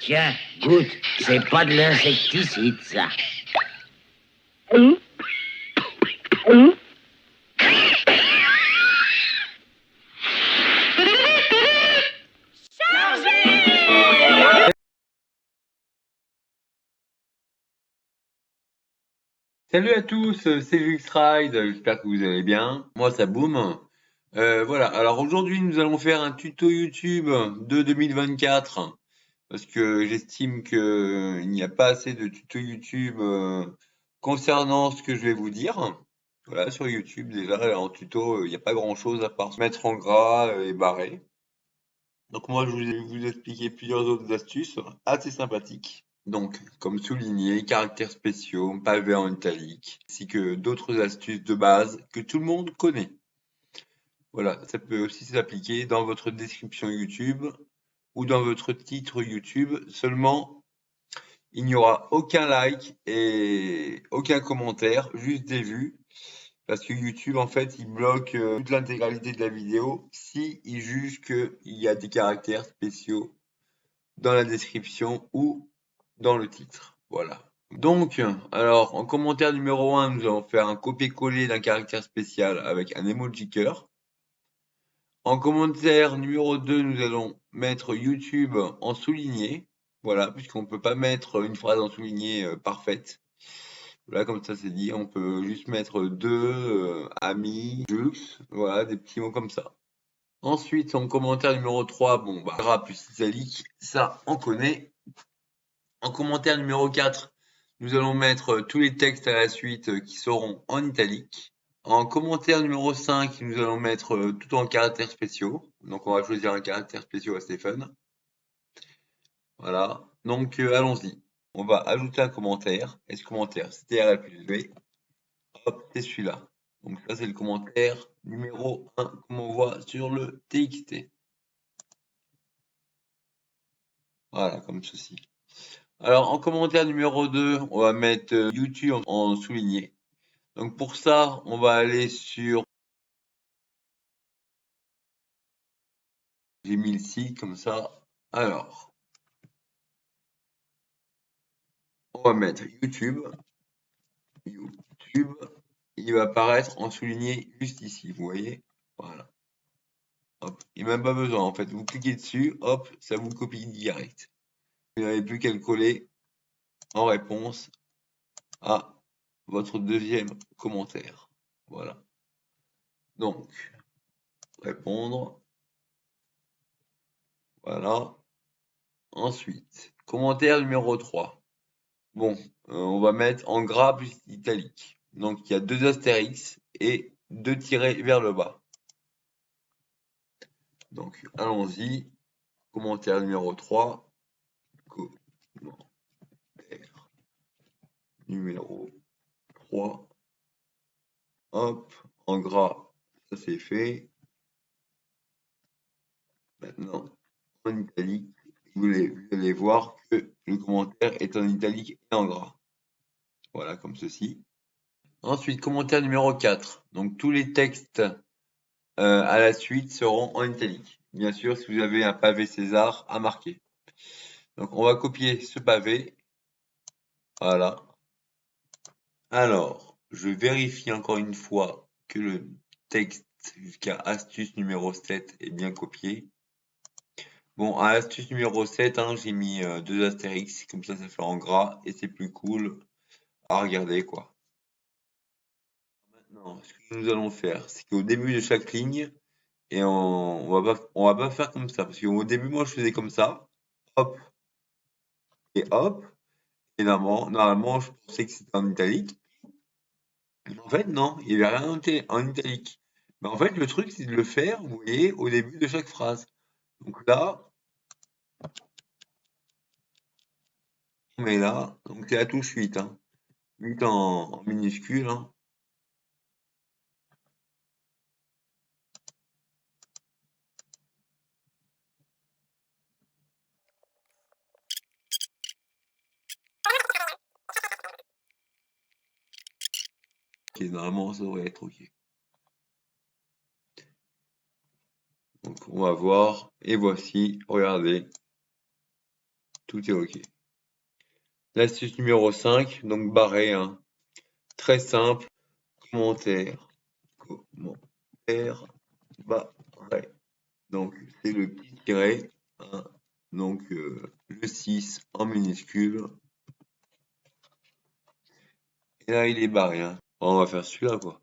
Tiens, goûte, c'est pas de l'insecticide, ça. Salut à tous, c'est Ride, j'espère que vous allez bien. Moi ça boum. Voilà, alors aujourd'hui nous allons faire un tuto YouTube de 2024 parce que j'estime que il n'y a pas assez de tutos YouTube concernant ce que je vais vous dire. Voilà, sur YouTube déjà en tuto, il n'y a pas grand-chose à part se mettre en gras et barrer. Donc moi je vais vous expliquer plusieurs autres astuces assez sympathiques. Donc, comme souligné, caractères spéciaux, pavés en italique, ainsi que d'autres astuces de base que tout le monde connaît. Voilà, ça peut aussi s'appliquer dans votre description YouTube ou dans votre titre YouTube. Seulement, il n'y aura aucun like et aucun commentaire, juste des vues. Parce que YouTube, en fait, il bloque toute l'intégralité de la vidéo si il juge qu'il y a des caractères spéciaux dans la description ou dans le titre. Voilà. Donc, alors, en commentaire numéro 1, nous allons faire un copier-coller d'un caractère spécial avec un emoji cœur. En commentaire numéro 2, nous allons mettre YouTube en souligné. Voilà, puisqu'on ne peut pas mettre une phrase en souligné parfaite. Voilà, comme ça c'est dit, on peut juste mettre deux, amis, jux, voilà, des petits mots comme ça. Ensuite, en commentaire numéro 3, bon, bah, gras plus italique, ça on connaît. En commentaire numéro 4, nous allons mettre tous les textes à la suite qui seront en italique. En commentaire numéro 5, nous allons mettre tout en caractères spéciaux. Donc on va choisir un caractère spécial assez fun. Voilà. Donc allons-y. On va ajouter un commentaire. Et ce commentaire, c'est TRL plus V. Hop, c'est celui-là. Donc ça, c'est le commentaire numéro 1, comme on voit sur le TXT. Voilà, comme ceci. Alors, en commentaire numéro 2, on va mettre YouTube en souligné. Donc pour ça, on va aller sur... J'ai mis le site comme ça. Alors, on va mettre YouTube. YouTube. Il va apparaître en souligné juste ici, vous voyez? Voilà. Hop. Il n'y a même pas besoin, en fait. Vous cliquez dessus, hop, ça vous copie direct. Vous n'avez plus qu'à le coller en réponse à votre deuxième commentaire. Voilà. Donc, répondre. Voilà. Ensuite, commentaire numéro 3. Bon, on va mettre en gras plus italique. Donc, il y a deux astérix et deux tirets vers le bas. Donc, allons-y. Commentaire numéro 3. Commentaire numéro 3. Hop, en gras, ça c'est fait. Maintenant, en italique, vous allez voir que le commentaire est en italique et en gras. Voilà, comme ceci. Ensuite, commentaire numéro 4. Donc, tous les textes à la suite seront en italique. Bien sûr, si vous avez un pavé César à marquer. Donc, on va copier ce pavé. Voilà. Alors, je vérifie encore une fois que le texte jusqu'à astuce numéro 7 est bien copié. Bon, à l'astuce numéro 7, hein, j'ai mis deux astérix, comme ça fait en gras et c'est plus cool à regarder, quoi. Maintenant, ce que nous allons faire, c'est qu'au début de chaque ligne, et on va pas faire comme ça, parce qu'au début, moi, je faisais comme ça, hop, et hop, et normalement, je pensais que c'était en italique, mais en fait, non, il n'y avait rien en italique. Mais en fait, le truc, c'est de le faire, vous voyez, au début de chaque phrase. Donc là, on met là, donc c'est la touche 8, hein. 8 en minuscule, hein. Ok, normalement, ça devrait être ok. Donc, on va voir, et voici, regardez, tout est OK. L'astuce numéro 5, donc barré, hein. Très simple, commentaire, barré. Donc, c'est le petit tiret, hein. Donc, le 6 en minuscule. Et là, il est barré, hein. On va faire celui-là, quoi.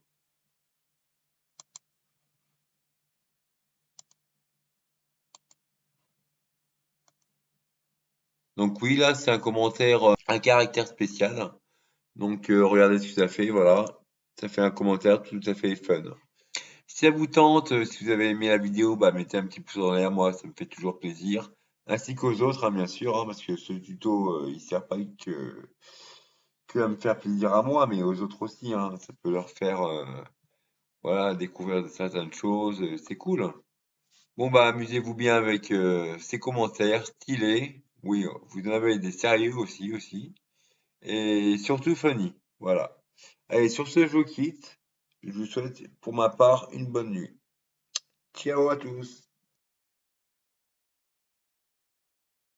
Donc oui, là, c'est un commentaire, un caractère spécial. Donc regardez ce que ça fait, voilà. Ça fait un commentaire tout à fait fun. Si ça vous tente, si vous avez aimé la vidéo, bah mettez un petit pouce en l'air, moi ça me fait toujours plaisir. Ainsi qu'aux autres, hein, bien sûr, hein, parce que ce tuto, il sert pas que à me faire plaisir à moi, mais aux autres aussi, hein. Ça peut leur faire voilà, découvrir certaines choses, c'est cool. Bon bah amusez-vous bien avec ces commentaires stylés. Oui, vous en avez des sérieux aussi. Et surtout funny. Voilà. Allez, sur ce, je vous quitte. Je vous souhaite pour ma part une bonne nuit. Ciao à tous.